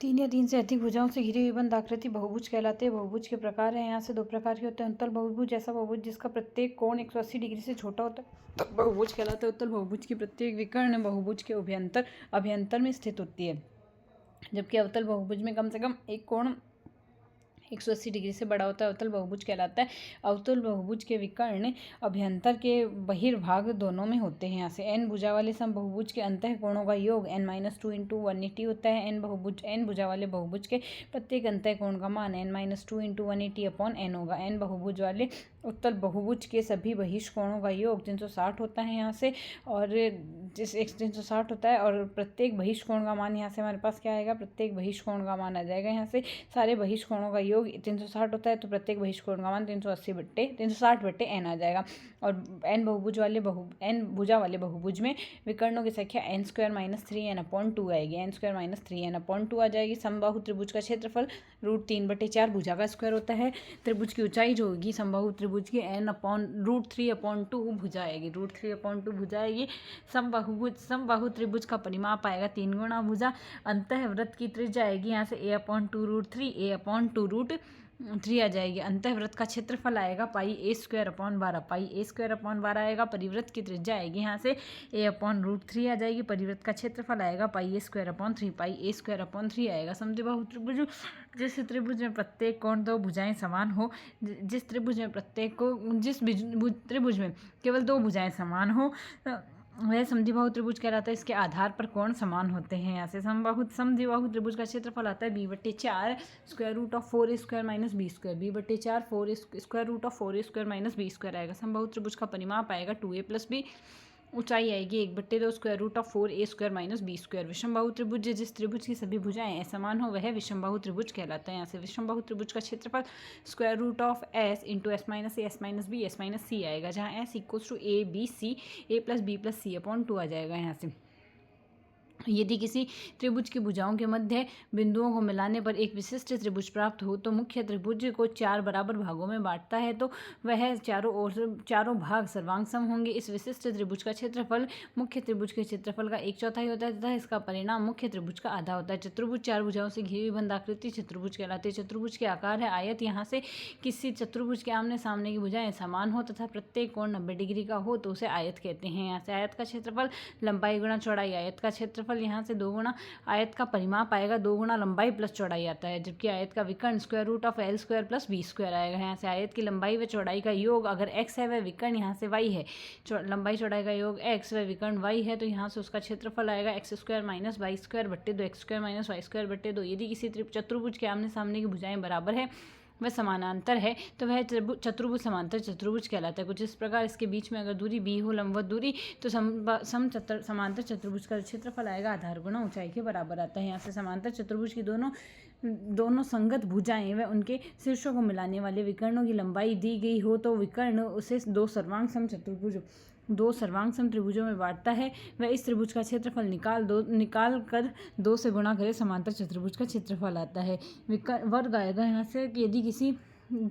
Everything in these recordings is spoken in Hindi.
तीन या तीन से अधिक भुजाओं से घिरी हुई बंद आकृति बहुभुज कहलाते हैं। बहुभुज के प्रकार हैं, यहाँ से दो प्रकार के होते हैं। उत्तल बहुभुज, ऐसा बहुभुज जिसका प्रत्येक कोण 180 डिग्री से छोटा होता है तो बहुभुज कहलाता है। उत्तल बहुभुज की प्रत्येक विकर्ण बहुभुज के अभ्यंतर में स्थित होती है, जबकि अवतल बहुभुज में कम से कम एक कोण 180 डिग्री से बड़ा होता है। अवतल बहुभुज कहलाता है। अवतल बहुभुज के विकर्ण अभ्यंतर के बहिर्भाग दोनों में होते हैं। यहाँ से n भुजा वाले समबहुभुज के अंतः कोणों का योग n-2 × 180 होता है। n भुजा वाले बहुभुज के प्रत्येक अंतः कोण का मान n-2 × 180/n होगा। n बहुभुज वाले उत्तल बहुभुज के सभी बहिष्कोणों का योग 360 होता है यहाँ से, और 360 होता है, और प्रत्येक बहिष्कोण का मान यहाँ से हमारे पास क्या आएगा, प्रत्येक बहिष्कोण का मान आ जाएगा यहाँ से। सारे बहिष्कोणों का योग 360 होता है, तो प्रत्येक बहिष्कोण का मान 360/n आ जाएगा। और n भुजा वाले बहुभुज में विकर्णों की संख्या n² - 3n/2 आएगी। n² - 3n/2 आ जाएगी। समबाहु त्रिभुज का क्षेत्रफल √3/4 भुजा का स्क्वायर होता है। त्रिभुज की ऊंचाई जो होगी समबाहु त्रिभुज की √3/2 भुजा आएगी। √3/2 भुजा आएगी। समबाहु त्रिभुज का परिमाप आएगा 3 गुणा भुजा। अंतः वृत्त की त्रिज्या आएगी यहाँ से a/2√3 a/2√3 आ जाएगी। अंतः वृत्त का क्षेत्रफल आएगा πa²/12 πa²/12 आएगा। परिवृत्त की त्रिज्या आएगी यहाँ से a/√3 आ जाएगी। परिवृत्त का क्षेत्रफल आएगा πa²/3 πa²/3 आएगा। समद्विबाहु त्रिभुज, जिस त्रिभुज में प्रत्येक कोण दो भुजाएं समान हो, जिस त्रिभुज में केवल दो भुजाएं समान हो वह समद्विबाहु त्रिभुज कहलाता है। इसके आधार पर कोण समान होते हैं। यहाँ से समद्विबाहु त्रिभुज का क्षेत्रफल आता है b/4 √4a² - b²। b/4 √4a² - b² आएगा। समबाहु त्रिभुज का परिमाप आएगा 2a + b। ऊंचाई आएगी 1/2 √4a² - b²। विषमबाहु त्रिभुज, जिस त्रिभुज की सभी भुजाएं असमान हो वह विषमबाहु त्रिभुज कहलाता है। यहाँ से विषमबाहु त्रिभुज का क्षेत्रफल √s × s - a s - b s - c आएगा, जहाँ s = a b c a + b + c/2 आ जाएगा। यहाँ से यदि किसी त्रिभुज की भुजाओं के मध्य बिंदुओं को मिलाने पर एक विशिष्ट त्रिभुज प्राप्त हो तो मुख्य त्रिभुज को 4 बराबर भागों में बांटता है, तो वह चारों भाग सर्वांग होंगे। इस विशिष्ट त्रिभुज का क्षेत्रफल मुख्य त्रिभुज के क्षेत्रफल का 1/4 होता है तथा इसका परिणाम मुख्य त्रिभुज का आधा होता है। चतुर्भुज 4 भुजाओं से घिरी हुई बंधाकृति चतुर्भुज कहलाती है। चतुर्भुज के आकार है आयत। यहाँ से किसी चतुर्भुज के आमने सामने की भुजाएं समान हो तथा प्रत्येक कोण 90 डिग्री का हो तो उसे आयत कहते हैं। यहाँ से आयत का क्षेत्रफल लंबाई गुणा चौड़ाई। आयत का क्षेत्रफल यहाँ से 2 गुणा आयत का परिमाप आएगा 2 गुणा लंबाई प्लस चौड़ाई आता है, जबकि आयत का विकर्ण √L² + b² आएगा। यहाँ से आयत की लंबाई व चौड़ाई का योग अगर x है वह विकर्ण यहाँ से y है, लंबाई चौड़ाई का योग x व विकर्ण y है, तो यहाँ से उसका क्षेत्रफल आएगा x² - y² x² - y²/2। यदि किसी चतुर्भुज के आमने सामने की भुजाएं बराबर है वह समानांतर है तो वह चतुर्भुज समांतर चतुर्भुज कहलाता है। कुछ इस प्रकार इसके बीच में अगर दूरी b हो, लंबवत दूरी, तो समांतर चतुर्भुज का क्षेत्रफल आएगा आधार गुणा ऊंचाई के बराबर आता है। यहाँ से समांतर चतुर्भुज की दोनों संगत भुजाएं व उनके शीर्षों को मिलाने वाले विकर्णों की लंबाई दी गई हो तो विकर्ण उसे दो सर्वांग सम त्रिभुजों में बांटता है। वह इस त्रिभुज का क्षेत्रफल निकाल कर 2 से गुणा करे समांतर चतुर्भुज का क्षेत्रफल आता है। वर्ग आएगा यहाँ से कि यदि किसी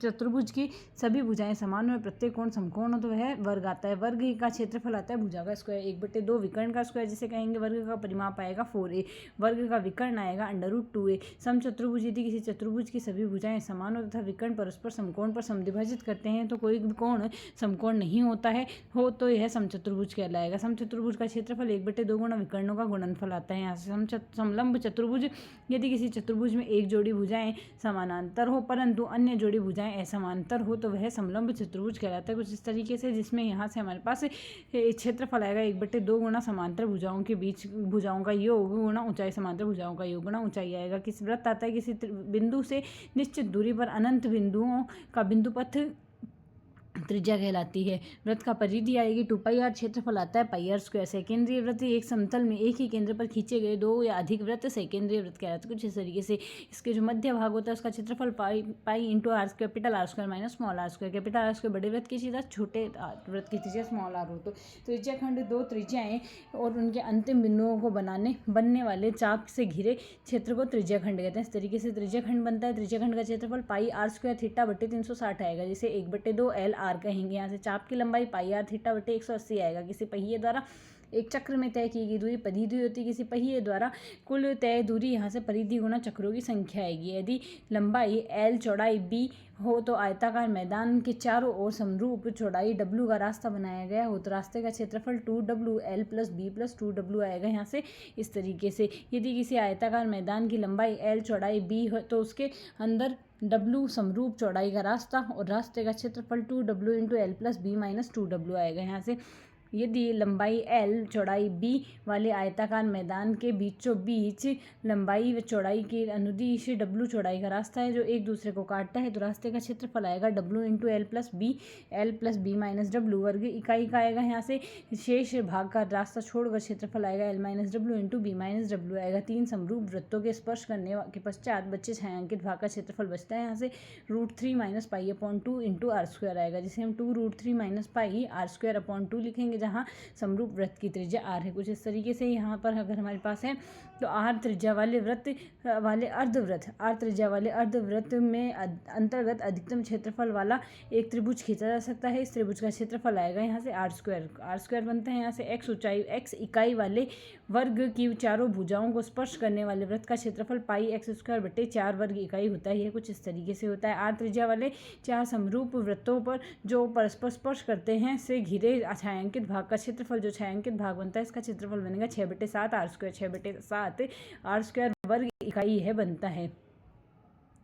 चतुर्भुज की सभी भुजाएं समान हो, प्रत्येक कोण समकोण हो तो वह वर्ग आता है। वर्ग का क्षेत्रफल आता है भुजा का स्क्वायर 1/2 विकर्ण का स्क्वायर जिसे कहेंगे। वर्ग का परिमाप आएगा 4a। वर्ग का विकर्ण आएगा √2a। समचतुर्भुज, यदि किसी चतुर्भुज की सभी भुजाएं समान हो तथा विकर्ण परस्पर समकोण पर समद्विभाजित करते हैं तो कोई कोण समकोण नहीं होता है तो यह समचतुर्भुज कहलाएगा। समचतुर्भुज का क्षेत्रफल 1/2 गुणा विकर्णों का गुणनफल आता है। यहाँ से समलंब चतुर्भुज, यदि किसी चतुर्भुज में एक जोड़ी भुजाएं समानांतर हो परंतु अन्य जोड़ी भुजाएं असमांतर हो तो वह समलंब चतुर्भुज कहलाता है। कुछ इस तरीके से, जिसमें यहाँ से हमारे पास क्षेत्रफल आएगा 1/2 गुणा समांतर भुजाओं के बीच भुजाओं का योग गुणा ऊंचाई, समांतर भुजाओं का योग गुणा ऊंचाई आएगा। किसी वृत्त आता है किसी बिंदु से निश्चित दूरी पर अनंत बिंदुओं का बिंदुपथ त्रिज्या कहलाती है। वृत्त का परिधि आएगी 2πr। क्षेत्रफल आता है πr²। सेकेंद्रीय वृत्त, एक समतल में एक ही केंद्र पर खींचे गए 2 या अधिक वृत्त सेकेंद्रीय वृत्त कहलाते हैं। कुछ इस तरीके से इसके जो मध्य भाग होता है उसका क्षेत्रफल पाई × r², R² - small r²। Capital R² बड़े वृत्त की त्रिज्या, छोटे वृत्त की त्रिज्या स्मॉल r हो। तो त्रिज्या खंड 2 त्रिज्याएं और उनके अंतिम बिंदुओं को बनने वाले चाप से घिरे क्षेत्र को त्रिज्या खंड कहते हैं। इस तरीके से त्रिज्या खंड बनता है। त्रिज्या खंड का क्षेत्रफल πr² θ/360 आएगा, जिसे 1/2 L r कहेंगे। यहाँ से चाप की लंबाई πr θ/180 आएगा। किसी पहिए द्वारा एक चक्र में तय की गई दूरी परिधि होती है। किसी पहिए द्वारा कुल तय दूरी यहाँ से परिधि गुना चक्रों की संख्या आएगी। यदि लंबाई L चौड़ाई B हो तो आयताकार मैदान के चारों ओर समरूप चौड़ाई W का रास्ता बनाया गया हो तो रास्ते का क्षेत्रफल 2WL + B + 2W आएगा यहाँ से इस तरीके से। यदि किसी आयताकार मैदान की लंबाई L चौड़ाई B हो तो उसके अंदर W समरूप चौड़ाई का रास्ता और रास्ते का क्षेत्रफल 2W × L + B - 2W आएगा यहाँ से। यदि लंबाई L चौड़ाई B वाले आयताकार मैदान के बीचों बीच लंबाई व चौड़ाई के अनुदिश W चौड़ाई का रास्ता है जो एक दूसरे को काटता है तो रास्ते का क्षेत्रफल आएगा W × L + B L + B - W वर्ग इकाई का आएगा यहाँ से। शेष भाग का रास्ता छोड़कर क्षेत्रफल आएगा L - W × B - W आएगा। 3 समरूप वृत्तों के स्पर्श करने के पश्चात बच्चे छायांकित भाग का क्षेत्रफल बचता है यहाँ से √3 - π/2 × r² आएगा जिसे हम 2√3 - π r² लिखेंगे जहाँ समरूप वृत्त की त्रिज्या r है। कुछ इस तरीके से यहाँ पर अगर हमारे पास है तो r त्रिज्या वाले अर्धवृत्त में अंतर्गत अधिकतम क्षेत्रफल वाला एक त्रिभुज खींचा जा सकता है। इस त्रिभुज का क्षेत्रफल आएगा यहाँ से r² बनता है यहाँ से। x इकाई वाले वर्ग की चारों भुजाओं को स्पर्श करने वाले वृत्त का क्षेत्रफल πx² / 4 वर्ग इकाई होता है। यह कुछ इस तरीके से होता है। r त्रिज्या वाले 4 समरूप वृत्तों पर जो परस्पर स्पर्श करते हैं से घिरे छायांकित भाग का क्षेत्रफल जो छायांकित भाग बनता है इसका क्षेत्रफल बनेगा 6/7 r²। 6/7 r² वर्ग इकाई है बनता है।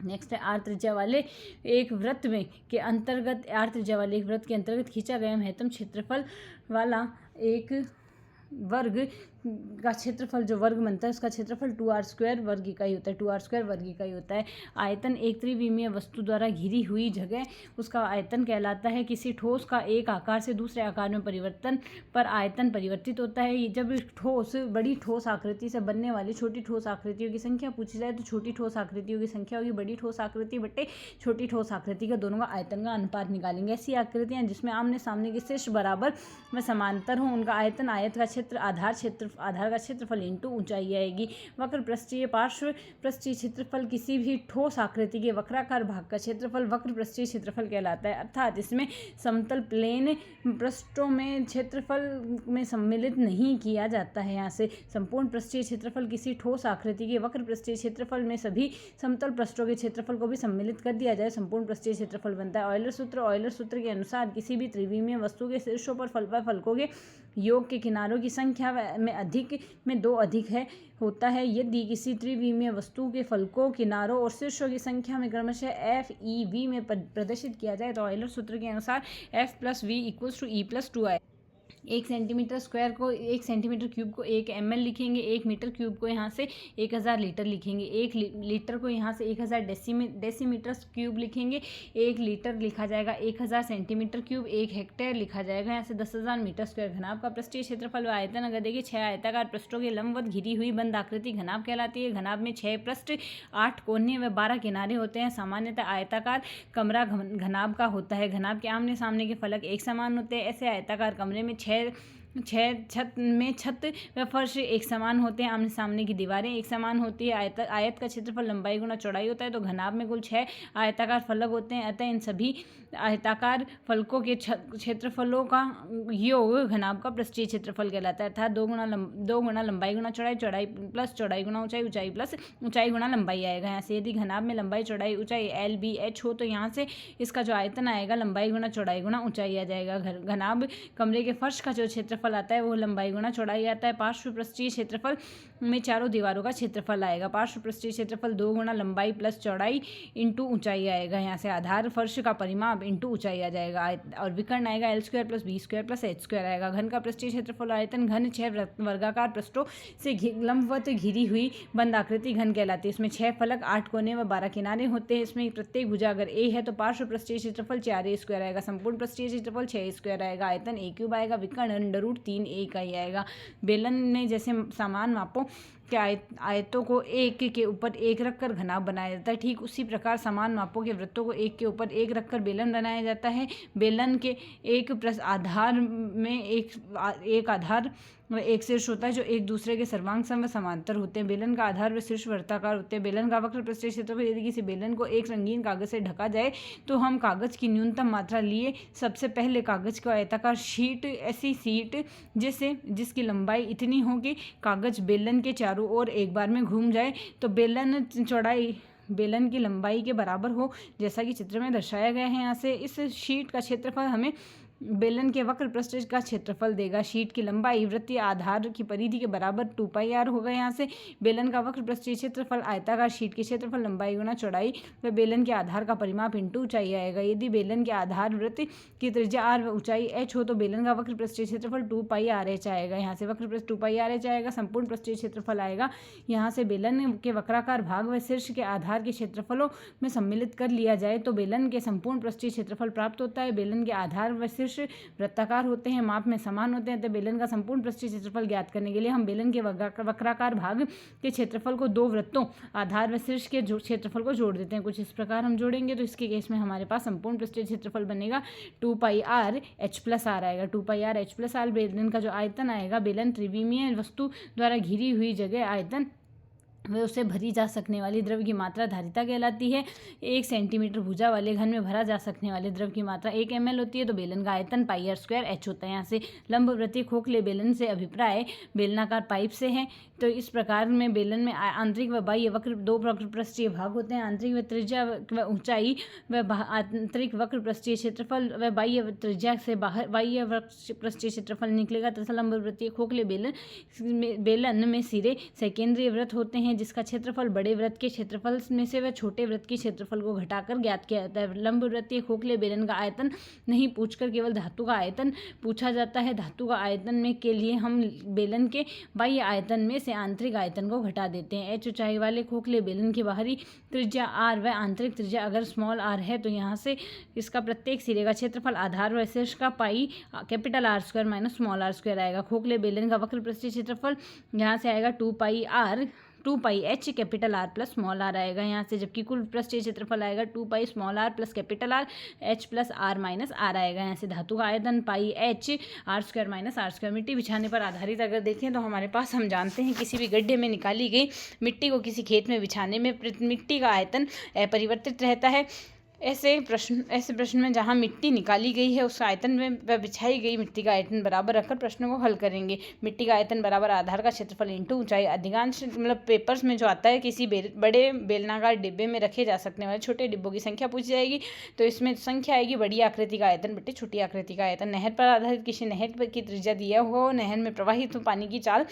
नेक्स्ट है r त्रिज्या वाले एक वृत्त के अंतर्गत खींचा गया महत्तम क्षेत्रफल वाला एक वर्ग का क्षेत्रफल जो वर्ग बनता है उसका क्षेत्रफल 2r² वर्ग इकाई होता है। 2r² वर्ग इकाई होता है। आयतन एक त्रिविमीय वस्तु द्वारा घिरी हुई जगह उसका आयतन कहलाता है। किसी ठोस का एक आकार से दूसरे आकार में परिवर्तन पर आयतन परिवर्तित होता है। जब बड़ी ठोस आकृति से बनने वाली छोटी ठोस आकृतियों की संख्या पूछी जाए तो छोटी ठोस आकृतियों की संख्या होगी बड़ी ठोस आकृति बटे छोटी ठोस आकृति का दोनों का आयतन का अनुपात निकालेंगे। ऐसी आकृतियां जिसमें आमने सामने के शीर्ष बराबर में समांतर हो उनका आयतन आयत का क्षेत्र आधार का क्षेत्रफल इंटू ऊंचाई आएगी। वक्र पृष्ठीय पार्श्व पृष्ठीय क्षेत्रफल किसी भी ठोस आकृति के वक्राकार भाग का क्षेत्रफल वक्र पृष्ठीय क्षेत्रफल कहलाता है। अर्थात इसमें समतल प्लेन पृष्ठों में क्षेत्रफल में सम्मिलित नहीं किया जाता है। यहाँ से संपूर्ण पृष्ठीय क्षेत्रफल किसी ठोस आकृति के वक्र पृष्ठीय क्षेत्रफल में सभी समतल पृष्ठों के क्षेत्रफल को भी सम्मिलित कर दिया जाए संपूर्ण पृष्ठीय क्षेत्रफल बनता है। ऑयलर सूत्र के अनुसार किसी भी त्रिविमीय वस्तु के शीर्षों पर फलकों के योग के किनारों की संख्या में 2 अधिक होता है। यदि किसी त्रिविमीय वस्तु के फलकों किनारों और शीर्षों की संख्या में क्रमशः f e v में प्रदर्शित किया जाए तो ऑयलर सूत्र के अनुसार f + v = e + 2 आए। 1 सेंटीमीटर क्यूब को 1 ml लिखेंगे। 1 मीटर क्यूब को यहाँ से 1000 लीटर लिखेंगे। 1 लीटर को यहाँ से 1000 डेसीमीटर क्यूब लिखेंगे। 1 लीटर लिखा जाएगा 1000 सेंटीमीटर क्यूब। 1 हेक्टेयर लिखा जाएगा यहाँ से 10,000 मीटर स्क्वायर। घनाभ का पृष्ठीय क्षेत्रफल व आयतन अगर देखिए 6 आयताकार पृष्ठों के लंबवत घिरी हुई बंद आकृति घनाभ कहलाती है। घनाभ में 6 पृष्ठ 8 कोने व 12 किनारे होते हैं। सामान्यतः आयताकार कमरा घनाभ का होता है। घनाभ के आमने सामने के फलक एक समान होते हैं। ऐसे आयताकार कमरे में छत व फर्श एक समान होते हैं। आमने सामने की दीवारें एक समान होती है। आयत का क्षेत्रफल लंबाई गुना चौड़ाई होता है तो घनाभ में कुल 6 आयताकार फलक होते हैं। अतः इन सभी आयताकार फलकों के क्षेत्रफलों का योग घनाभ का पृष्ठीय क्षेत्रफल कहलाता है। अर्थात 2 गुना लंबाई गुना चौड़ाई, चौड़ाई प्लस चौड़ाई गुना ऊंचाई, ऊंचाई प्लस ऊंचाई गुना लंबाई आएगा। यहाँ से यदि घनाभ में लंबाई चौड़ाई ऊंचाई LBH हो तो यहाँ से इसका जो आयतन आएगा लंबाई गुना चौड़ाई गुना ऊंचाई आ जाएगा। घनाभ कमरे के फर्श का जो क्षेत्रफल आता है वो लंबाई गुना चौड़ाई आता है। पार्श्व पृष्ठीय क्षेत्रफल में चारों दीवारों का क्षेत्रफल आएगा। पार्श्व पृष्ठीय क्षेत्रफल 2 गुना लंबाई प्लस चौड़ाई इंटू ऊंचाई आएगा। यहाँ से आधार फर्श का परिमाप इंटू ऊंचाई आ जाएगा और विकर्ण आएगा L² + B² + H² आएगा। घन का पृष्ठीय क्षेत्रफल आयतन घन 6 वर्गाकार पृष्ठों से लंबवत घिरी हुई बंद आकृति घन कहलाती है। इसमें 6 फलक 8 कोने व 12 किनारे होते हैं। इसमें प्रत्येक भुजा अगर A है तो पार्श्व पृष्ठीय क्षेत्रफल 4a² आएगा। संपूर्ण पृष्ठीय क्षेत्रफल 6a² आएगा। आयतन a³ आएगा। विकर्ण √3a इकाई आएगा। बेलन ने जैसे समान मापों के आयतों को एक के ऊपर एक रखकर घनाभ बनाया जाता है, ठीक उसी प्रकार समान मापों के वृत्तों को एक के ऊपर एक रखकर बेलन बनाया जाता है। बेलन के एक आधार में एक आधार व एक शीर्ष होता है जो एक दूसरे के सर्वांग सम व समांतर होते हैं। बेलन का आधार व शीर्ष वृत्ताकार होते हैं। बेलन का वक्र पृष्ठीय क्षेत्रफल, यदि किसी बेलन को एक रंगीन कागज से ढका जाए तो हम कागज की न्यूनतम मात्रा लिए सबसे पहले कागज को आयताकार शीट, ऐसी शीट जिसकी लंबाई इतनी हो कि कागज बेलन के चारों ओर एक बार में घूम जाए, तो बेलन चौड़ाई बेलन की लंबाई के बराबर हो, जैसा कि चित्र में दर्शाया गया है। यहाँ से इस शीट का क्षेत्रफल हमें बेलन के वक्र पृष्ठ का क्षेत्रफल देगा। शीट की लंबाई वृत्तीय आधार की परिधि के बराबर 2πr होगा। यहाँ से बेलन का वक्र पृष्ठीय क्षेत्रफल आयताकार शीट के क्षेत्रफल लंबाई गुना चौड़ाई व बेलन के आधार का परिमाप इंटू ऊंचाई आएगा। यदि बेलन के आधार वृत्त की त्रिज्या r व ऊंचाई h हो तो बेलन का वक्र पृष्ठीय क्षेत्रफल 2πrh आएगा। यहाँ से वक्र पृष्ठ 2πrh आएगा। संपूर्ण पृष्ठीय क्षेत्रफल आएगा। यहाँ से बेलन के वक्राकार भाग व शीर्ष के आधार के क्षेत्रफलों में सम्मिलित कर लिया जाए तो बेलन के संपूर्ण पृष्ठीय क्षेत्रफल प्राप्त होता है। बेलन के आधार व शीर्ष वृत्ताकार होते हैं, माप में समान होते हैं, तो बेलन का संपूर्ण पृष्ठीय क्षेत्रफल ज्ञात करने के लिए हम बेलन के वक्राकार भाग के क्षेत्रफल को दो वृत्तों आधार व शीर्ष के क्षेत्रफल को जोड़ देते हैं। कुछ इस प्रकार हम जोड़ेंगे तो इसके केस में हमारे पास संपूर्ण पृष्ठीय क्षेत्रफल बनेगा 2πrh+r आएगा। 2πrh+r बेलन का जो आयतन आएगा, बेलन त्रिविमीय वस्तु द्वारा घिरी हुई जगह आयतन वे उसे भरी जा सकने वाली द्रव की मात्रा धारिता कहलाती है। 1 सेंटीमीटर भुजा वाले घन में भरा जा सकने वाले द्रव की मात्रा 1 ml होती है। तो बेलन का आयतन πr²h होता है। यहाँ से लंबवृत्तीय खोखले बेलन से अभिप्राय बेलनाकार पाइप से है। तो इस प्रकार में बेलन में आंतरिक व बाह्य वक्र दो वक्र पृष्ठीय भाग होते हैं। आंतरिक व त्रिज्या व ऊंचाई व आंतरिक वक्र पृष्ठीय क्षेत्रफल व बाह्य त्रिज्या से बाहर बाह्य पृष्ठीय क्षेत्रफल निकलेगा तथा लंबवृत्तीय खोखले बेलन में सिरे सकेंद्रीय वृत्त होते हैं जिसका क्षेत्रफल बड़े वृत्त के क्षेत्रफल में से वह छोटे वृत्त के क्षेत्रफल को घटाकर ज्ञात किया जाता है। लंबवृत्तीय खोखले बेलन का आयतन नहीं पूछकर केवल धातु का आयतन पूछा जाता है। धातु का आयतन में के लिए हम बेलन के बाह्य आयतन में से आंतरिक आयतन को घटा देते हैं। h ऊंचाई वाले खोखले बेलन की बाहरी त्रिज्या r व आंतरिक त्रिज्या अगर स्मॉल r है तो यहाँ से इसका प्रत्येक सिरे का क्षेत्रफल आधार व शीर्ष का पाई R² माइनस स्मॉल r² आएगा। खोखले बेलन का वक्र पृष्ठीय क्षेत्रफल यहाँ से आएगा 2πh capital R plus small r आएगा यहाँ से, जबकि कुल पृष्ठीय क्षेत्रफल आएगा 2π small r plus capital R h plus r minus r आएगा। यहाँ से धातु का आयतन πh r² माइनस r²। मिट्टी बिछाने पर आधारित अगर देखें तो हमारे पास हम जानते हैं किसी भी गड्ढे में निकाली गई मिट्टी को किसी खेत में बिछाने में मिट्टी का आयतन अपरिवर्तित रहता है। ऐसे प्रश्न में जहाँ मिट्टी निकाली गई है उस आयतन में वह बिछाई गई मिट्टी का आयतन बराबर रखकर प्रश्नों को हल करेंगे। मिट्टी का आयतन बराबर आधार का क्षेत्रफल इंटू ऊंचाई। अधिकांश पेपर्स में जो आता है किसी बड़े बेलनाकार डिब्बे में रखे जा सकने वाले छोटे डिब्बों की संख्या पूछी जाएगी तो इसमें संख्या आएगी बड़ी आकृति का आयतन बटे छोटी आकृति का आयतन। नहर पर आधारित किसी नहर की त्रिज्या दिया हुआ हो, नहर में प्रवाहित पानी की चाल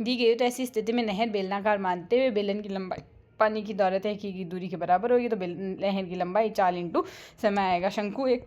दी गई हो तो ऐसी स्थिति में नहर बेलनाकार मानते हुए बेलन की लंबाई पानी की दौरे तय की गई दूरी के बराबर होगी। तो नहर की लंबाई 4 × समय आएगा। शंकु एक